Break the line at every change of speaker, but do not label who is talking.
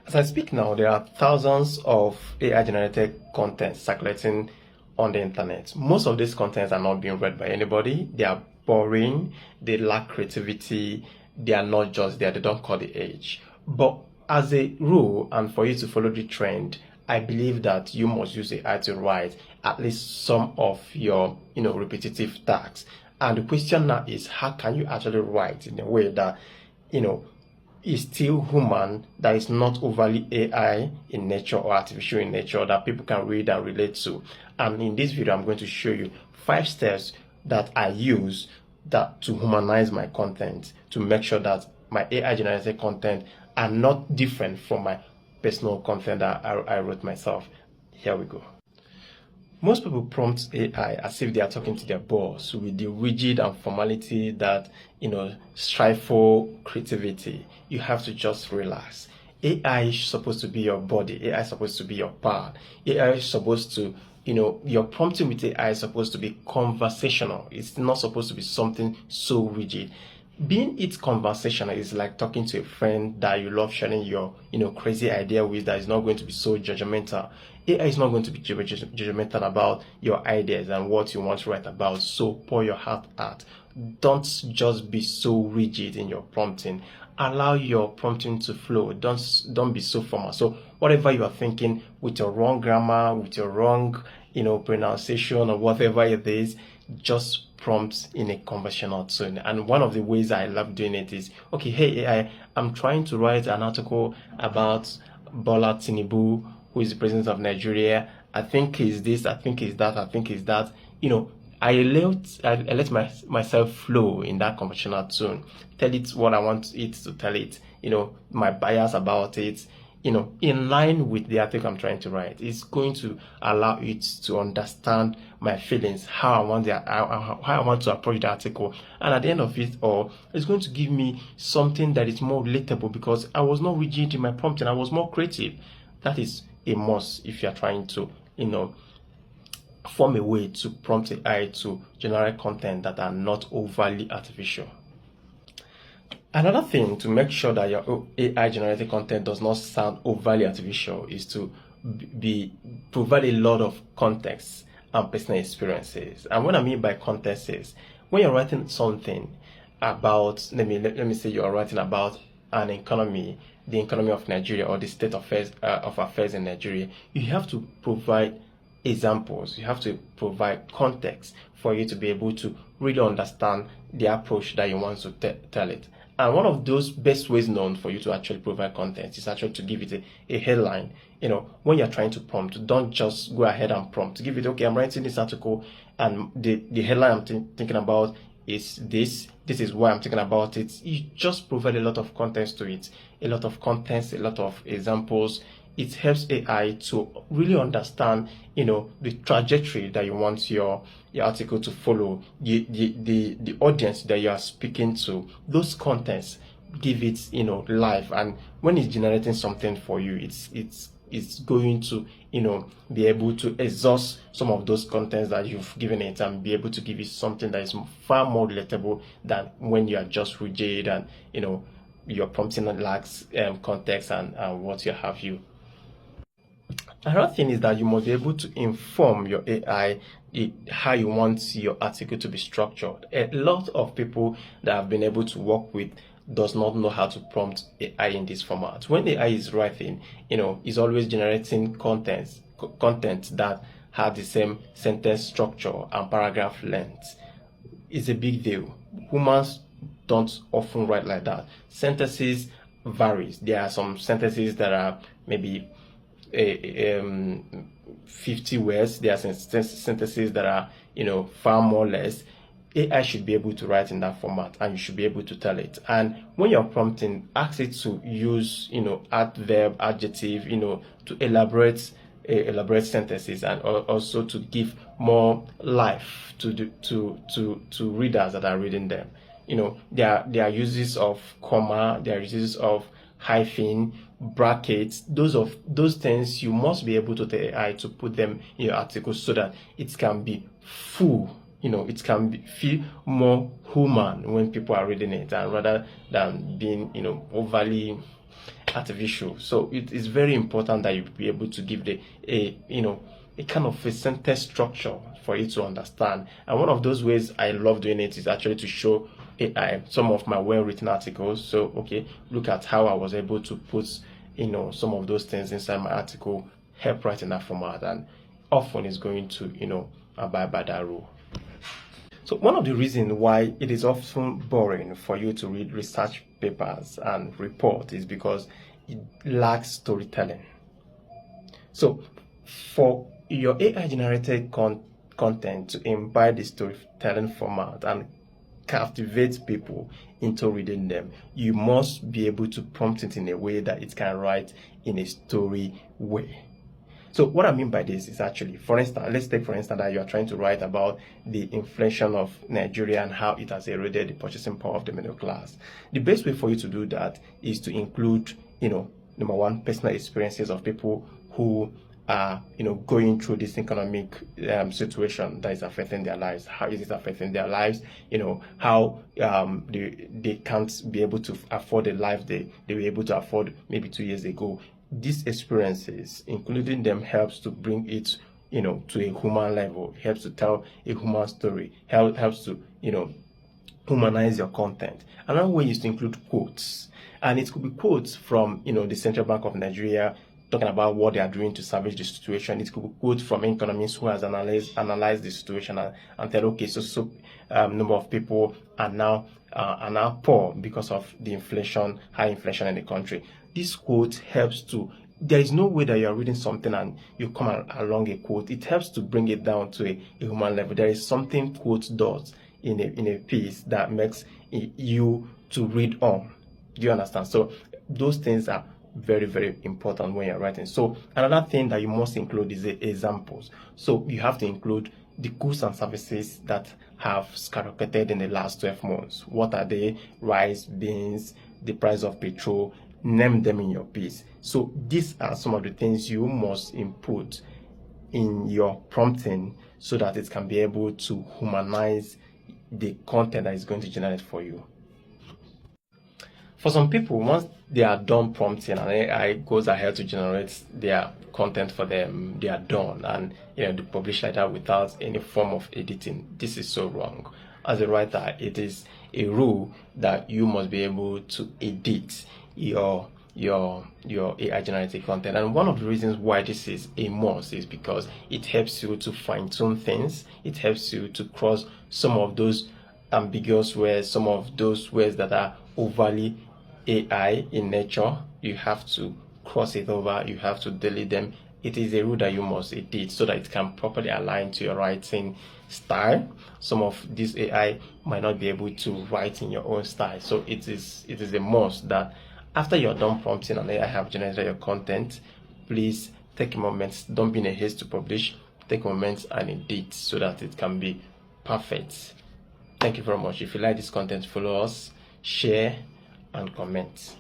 As I speak now, there are thousands of AI generated content circulating on the internet. Most of these contents are not being read by anybody. They are boring, they lack creativity, they are not just there, they don't call the age. But as a rule, and for you to follow the trend, I believe that you must use AI to write at least some of your repetitive tasks. And the question now is, how can you actually write in a way that you know is still human, that is not overly AI in nature or artificial in nature, that people can read and relate to. And in this video, I'm going to show you 5 steps that I use that to humanize my content, to make sure that my AI generated content are not different from my personal content that I wrote myself. Here we go. Most people prompt AI as if they are talking to their boss with the rigid and formality that, strive for creativity. You have to just relax. AI is supposed to be your body. AI is supposed to be your part. AI is supposed to, your prompting with AI is supposed to be conversational. It's not supposed to be something so rigid. Being it conversational is like talking to a friend that you love sharing your crazy idea with, that is not going to be so judgmental. AI is not going to be judgmental about your ideas and what you want to write about, so pour your heart out. Don't just be so rigid in your prompting. Allow your prompting to flow. Don't be so formal. So whatever you are thinking, with your wrong grammar, with your wrong pronunciation or whatever it is, just prompt in a conversational tone. And one of the ways I love doing it is, okay, hey AI, I'm trying to write an article about Bola Tinubu, who is the president of Nigeria. I think he's this, I think he's that, I think he's that. I let myself flow in that conversational tone. Tell it what I want it to tell it. My bias about it. In line with the article I'm trying to write. It's going to allow it to understand my feelings, how I want to approach the article, and at the end of it all, it's going to give me something that is more relatable because I was not rigid in my prompting. I was more creative. That is a must if you are trying to, form a way to prompt AI to generate content that are not overly artificial. Another thing to make sure that your AI generated content does not sound overly artificial is to provide a lot of context and personal experiences. And what I mean by context is, when you're writing something about, let me say you are writing about an economy, the economy of Nigeria, or the state of affairs in Nigeria, you have to provide examples. You have to provide context for you to be able to really understand the approach that you want to tell it. And one of those best ways known for you to actually provide content is actually to give it a headline. When you're trying to prompt, don't just go ahead and prompt. Give it, okay, I'm writing this article and the headline I'm thinking about is this is why I'm thinking about it. You just provide a lot of context to it, a lot of context, a lot of examples. It helps AI to really understand, the trajectory that you want your article to follow, the audience that you are speaking to. Those contents give it, life, and when it's generating something for you, it's going to, be able to exhaust some of those contents that you've given it and be able to give it something that is far more relatable than when you are just rigid and, your prompting lacks context and what you have you. Another thing is that you must be able to inform your AI how you want your article to be structured. A lot of people that have been able to work with does not know how to prompt AI in this format. When AI is writing, it's always generating content that have the same sentence structure and paragraph length. It's a big deal. Humans don't often write like that. Sentences varies. There are some sentences that are maybe 50 words. There are sentences that are far more less. AI should be able to write in that format, and you should be able to tell it. And when you're prompting, ask it to use adverb, adjective, to elaborate sentences, and also to give more life to readers that are reading them. There are uses of comma, there are uses of hyphen, brackets. Those things you must be able to tell AI to put them in your article so that it can be full. It can feel more human when people are reading it, and rather than being overly artificial. So it is very important that you be able to give a kind of a sentence structure for you to understand. And one of those ways I love doing it is actually to show AI some of my well-written articles. So okay, look at how I was able to put some of those things inside my article, help write in that format, and often is going to abide by that rule. So one of the reasons why it is often boring for you to read research papers and report is because it lacks storytelling. So for your AI generated content to imbibe the storytelling format and captivate people into reading them, you must be able to prompt it in a way that it can write in a story way. So what I mean by this is actually, for instance, let's take for instance that you are trying to write about the inflation of Nigeria and how it has eroded the purchasing power of the middle class. The best way for you to do that is to include, number one, personal experiences of people who are, going through this economic situation that is affecting their lives. How is it affecting their lives? How they can't be able to afford the life they were able to afford maybe 2 years ago. These experiences, including them, helps to bring it, to a human level. Helps to tell a human story. Helps to, humanize your content. Another way is to include quotes, and it could be quotes from, the Central Bank of Nigeria, talking about what they are doing to salvage the situation. It could be quotes from economists who has analyzed the situation and said, okay, so number of people are now poor because of the high inflation in the country. This quote helps to. There is no way that you are reading something and you come along a quote. It helps to bring it down to a human level. There is something quote does in a piece that makes you to read on. Do you understand? So those things are very, very important when you're writing. So another thing that you must include is the examples. So you have to include the goods and services that have skyrocketed in the last 12 months. What are they? Rice, beans, the price of petrol. Name them in your piece. So these are some of the things you must input in your prompting so that it can be able to humanize the content that is going to generate for you. For some people, once they are done prompting and AI goes ahead to generate their content for them, they are done, and they publish like that without any form of editing. This is so wrong. As a writer, it is a rule that you must be able to edit your AI generated content. And one of the reasons why this is a must is because it helps you to fine-tune things. It helps you to cross some of those ambiguous words, some of those words that are overly AI in nature. You have to cross it over, you have to delete them. It is a rule that you must edit so that it can properly align to your writing style. Some of this AI might not be able to write in your own style. So it is a must that after you're done prompting and AI have generated your content, please take a moment. Don't be in a haste to publish. Take a moment and edit so that it can be perfect. Thank you very much. If you like this content, follow us, share, and comment.